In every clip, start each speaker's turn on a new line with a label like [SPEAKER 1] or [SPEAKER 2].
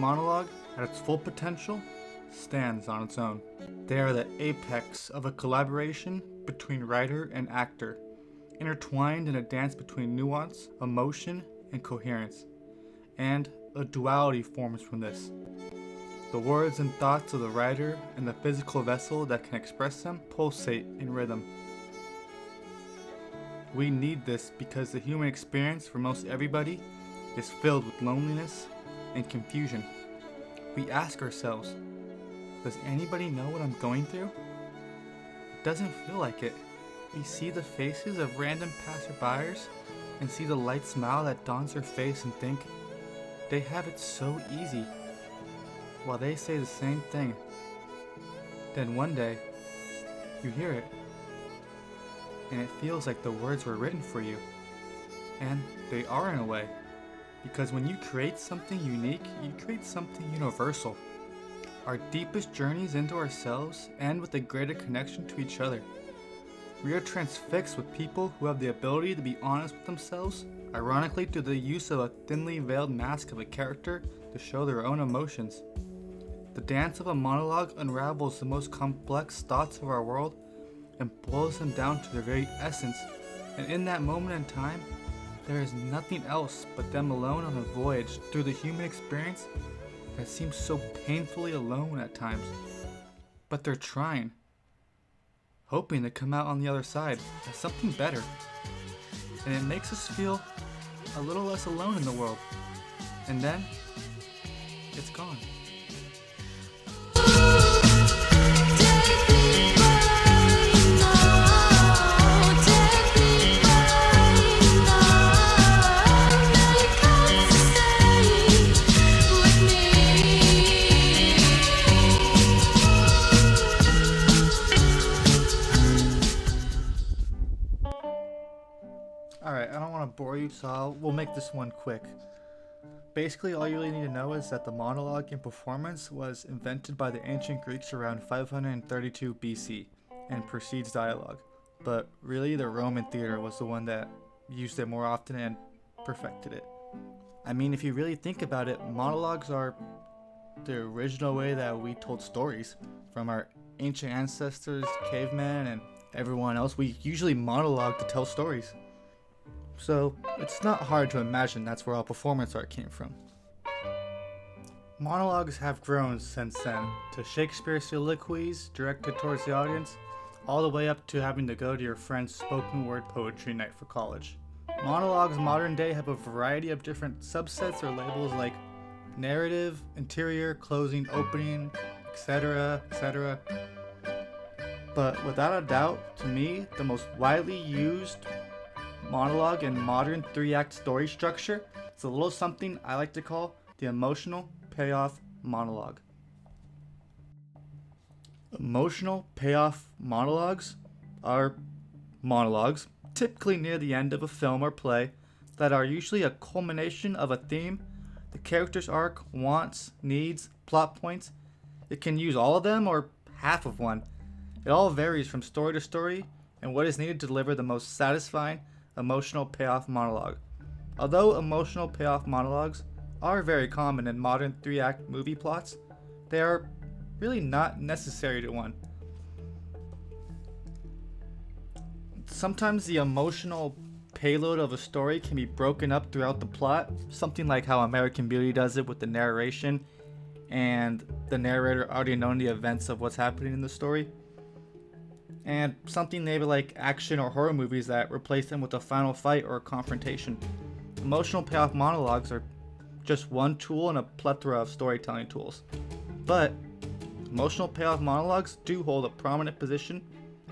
[SPEAKER 1] monologue, at its full potential, stands on its own. They are the apex of a collaboration between writer and actor, intertwined in a dance between nuance, emotion, and coherence. And a duality forms from this. The words and thoughts of the writer and the physical vessel that can express them pulsate in rhythm. We need this because the human experience for most everybody is filled with loneliness and confusion. We ask ourselves, does anybody know what I'm going through? It doesn't feel like it. We see the faces of random passerbyers and see the light smile that dawns their face and think, they have it so easy, while they say the same thing. Then one day, you hear it, and it feels like the words were written for you. And they are in a way, because when you create something unique, you create something universal. Our deepest journeys into ourselves end with a greater connection to each other. We are transfixed with people who have the ability to be honest with themselves, ironically through the use of a thinly veiled mask of a character to show their own emotions. The dance of a monologue unravels the most complex thoughts of our world and boils them down to their very essence, and in that moment in time, there is nothing else but them alone on a voyage through the human experience that seems so painfully alone at times. But they're trying, hoping to come out on the other side as something better. And it makes us feel a little less alone in the world. And then, it's gone. Alright, I don't want to bore you, so we'll make this one quick. Basically, all you really need to know is that the monologue and performance was invented by the ancient Greeks around 532 BC and precedes dialogue. But really, the Roman theater was the one that used it more often and perfected it. I mean, if you really think about it, monologues are the original way that we told stories. From our ancient ancestors, cavemen, and everyone else, we usually monologue to tell stories. So, it's not hard to imagine that's where all performance art came from. Monologues have grown since then to Shakespeare's soliloquies directed towards the audience, all the way up to having to go to your friend's spoken word poetry night for college. Monologues modern day have a variety of different subsets or labels like narrative, interior, closing, opening, etc., etc. But without a doubt, to me, the most widely used monologue in modern 3-act story structure is a little something I like to call the emotional payoff monologue. Emotional payoff monologues are monologues, typically near the end of a film or play, that are usually a culmination of a theme, the character's arc, wants, needs, plot points. It can use all of them or half of one. It all varies from story to story and what is needed to deliver the most satisfying emotional payoff monologue. Although emotional payoff monologues are very common in modern 3-act movie plots, they are really not necessary to one. Sometimes the emotional payload of a story can be broken up throughout the plot, something like how American Beauty does it with the narration and the narrator already knowing the events of what's happening in the story. And something maybe like action or horror movies that replace them with a final fight or a confrontation. Emotional payoff monologues are just one tool in a plethora of storytelling tools. But emotional payoff monologues do hold a prominent position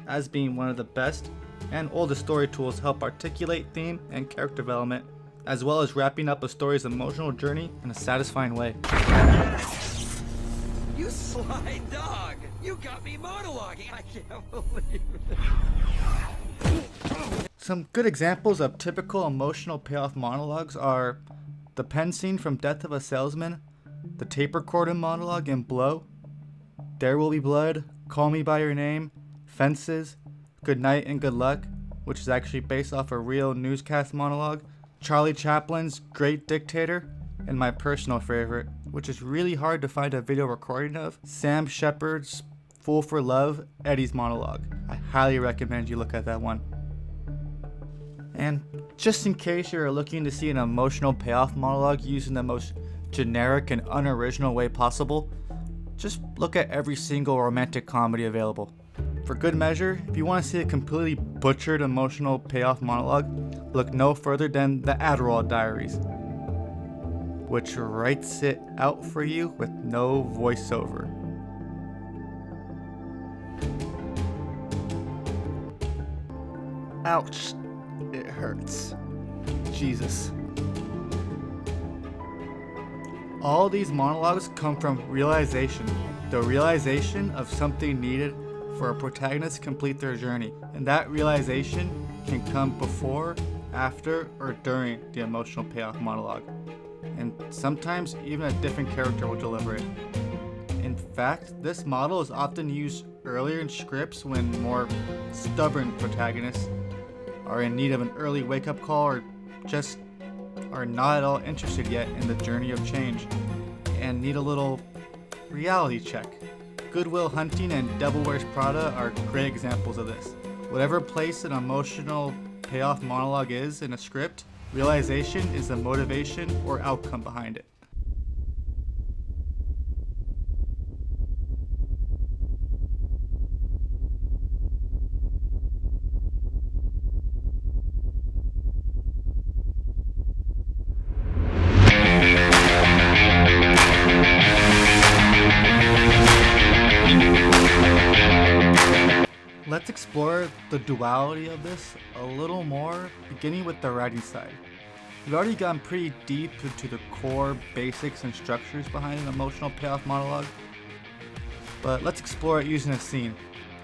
[SPEAKER 1] as being one of the best and oldest story tools to help articulate theme and character development, as well as wrapping up a story's emotional journey in a satisfying way.
[SPEAKER 2] You sly dog! You got me monologuing! I can't believe it!
[SPEAKER 1] Some good examples of typical emotional payoff monologues are the pen scene from Death of a Salesman, the tape recorder monologue in Blow, There Will Be Blood, Call Me By Your Name, Fences, Good Night and Good Luck, which is actually based off a real newscast monologue, Charlie Chaplin's Great Dictator, and my personal favorite, which is really hard to find a video recording of, Sam Shepard's Fool for Love, Eddie's monologue. I highly recommend you look at that one. And just in case you're looking to see an emotional payoff monologue used in the most generic and unoriginal way possible, just look at every single romantic comedy available. For good measure, if you want to see a completely butchered emotional payoff monologue, look no further than the Adderall Diaries, which writes it out for you with no voiceover. Ouch, it hurts. Jesus. All these monologues come from realization, the realization of something needed for a protagonist to complete their journey. And that realization can come before, after, or during the emotional payoff monologue. And sometimes even a different character will deliver it. In fact, this model is often used earlier in scripts when more stubborn protagonists are in need of an early wake-up call or just are not at all interested yet in the journey of change and need a little reality check. Good Will Hunting and Devil Wears Prada are great examples of this. Whatever place an emotional payoff monologue is in a script, realization is the motivation or outcome behind it. Let's explore the duality of this a little more, beginning with the writing side. We've already gotten pretty deep into the core basics and structures behind an emotional payoff monologue, but let's explore it using a scene.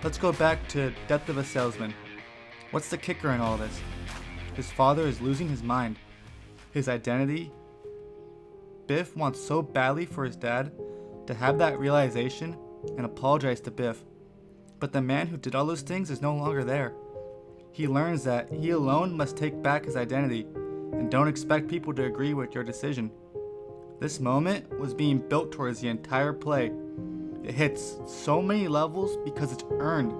[SPEAKER 1] Let's go back to Death of a Salesman. What's the kicker in all this? His father is losing his mind, his identity. Biff wants so badly for his dad to have that realization and apologize to Biff. But the man who did all those things is no longer there. He learns that he alone must take back his identity and don't expect people to agree with your decision. This moment was being built towards the entire play. It hits so many levels because it's earned.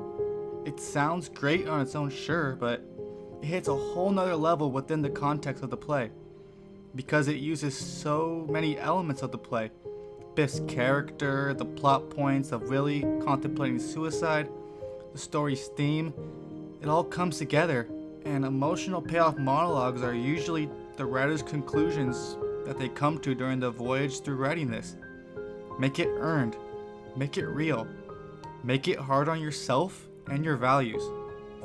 [SPEAKER 1] It sounds great on its own, sure, but it hits a whole nother level within the context of the play because it uses so many elements of the play. Biff's character, the plot points of Willie contemplating suicide, the story's theme, it all comes together, and emotional payoff monologues are usually the writer's conclusions that they come to during the voyage through writing this. Make it earned, make it real, make it hard on yourself and your values.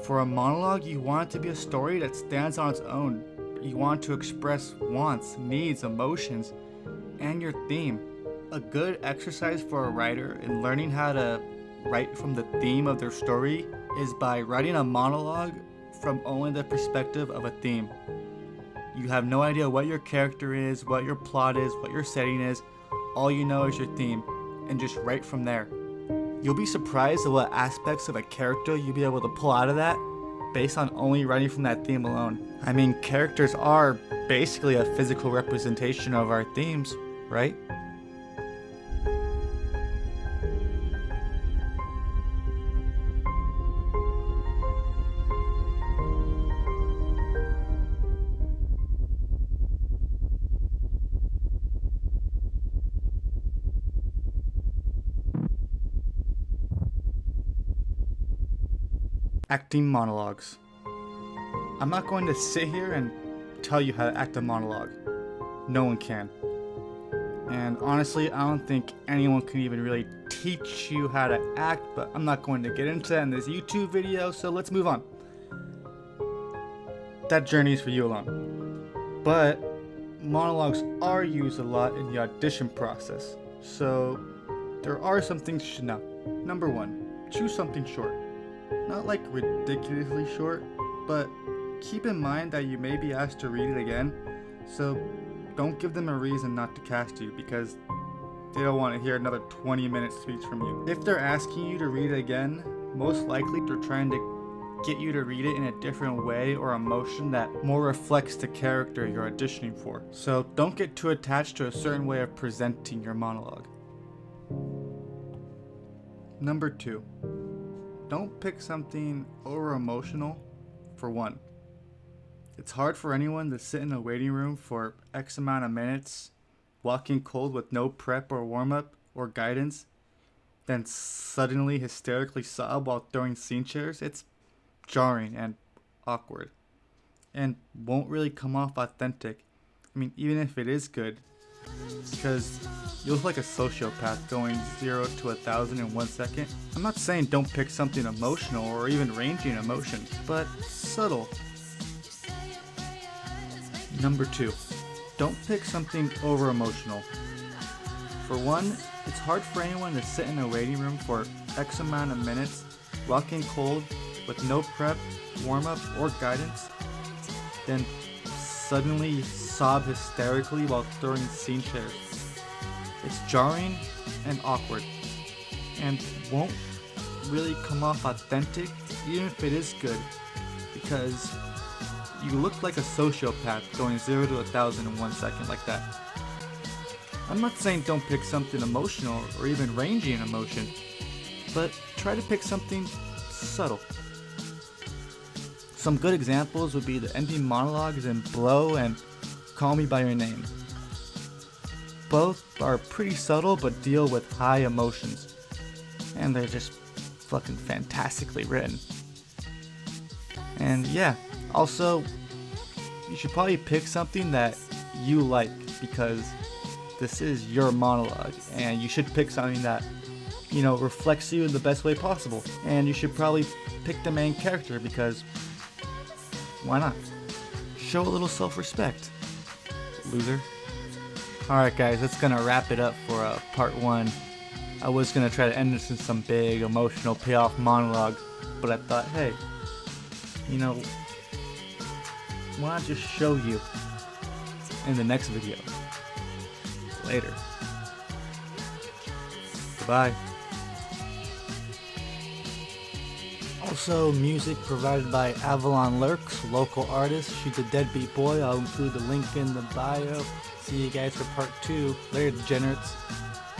[SPEAKER 1] For a monologue, you want it to be a story that stands on its own. You want to express wants, needs, emotions, and your theme. A good exercise for a writer in learning how to write from the theme of their story is by writing a monologue from only the perspective of a theme. You have no idea what your character is, what your plot is, what your setting is. All you know is your theme, and just write from there. You'll be surprised at what aspects of a character you'll be able to pull out of that based on only writing from that theme alone. I mean, characters are basically a physical representation of our themes, right? Acting monologues. I'm not going to sit here and tell you how to act a monologue. No one can. And honestly, I don't think anyone can even really teach you how to act, but I'm not going to get into that in this YouTube video, so let's move on. That journey is for you alone. But monologues are used a lot in the audition process, so there are some things you should know. Number 1, choose something short. Not like ridiculously short, but keep in mind that you may be asked to read it again, so don't give them a reason not to cast you because they don't want to hear another 20-minute speech from you. If they're asking you to read it again, most likely they're trying to get you to read it in a different way or emotion that more reflects the character you're auditioning for. So don't get too attached to a certain way of presenting your monologue. Number 2, don't pick something over emotional for one. It's hard for anyone to sit in a waiting room for X amount of minutes, walking cold with no prep or warm up or guidance, then suddenly hysterically sob while throwing scene chairs. It's jarring and awkward and won't really come off authentic. I mean, even if it is good, because you look like a sociopath going 0 to 1,000 in 1 second. I'm not saying don't pick something emotional or even ranging emotion, but subtle. Number 2, don't pick something over emotional. For one, it's hard for anyone to sit in a waiting room for X amount of minutes, walking cold with no prep, warm up, or guidance, then suddenly sob hysterically while throwing scene chairs. It's jarring and awkward, and won't really come off authentic, even if it is good, because you look like a sociopath going 0 to 1,000 in 1 second like that. I'm not saying don't pick something emotional or even rangy in emotion, but try to pick something subtle. Some good examples would be the ending monologues in Blow and Call Me By Your Name. Both are pretty subtle but deal with high emotions, and they're just fucking fantastically written. And yeah, also, you should probably pick something that you like, because this is your monologue, and you should pick something that, reflects you in the best way possible. And you should probably pick the main character, because why not? Show a little self-respect, loser. Alright guys, that's gonna wrap it up for part 1. I was gonna try to end this in some big emotional payoff monologue, but I thought, hey, why not just show you in the next video? Later. Goodbye. Also, music provided by Avalon Lurks, local artist. She's a deadbeat boy. I'll include the link in the bio. See you guys for part 2. Later, degenerates.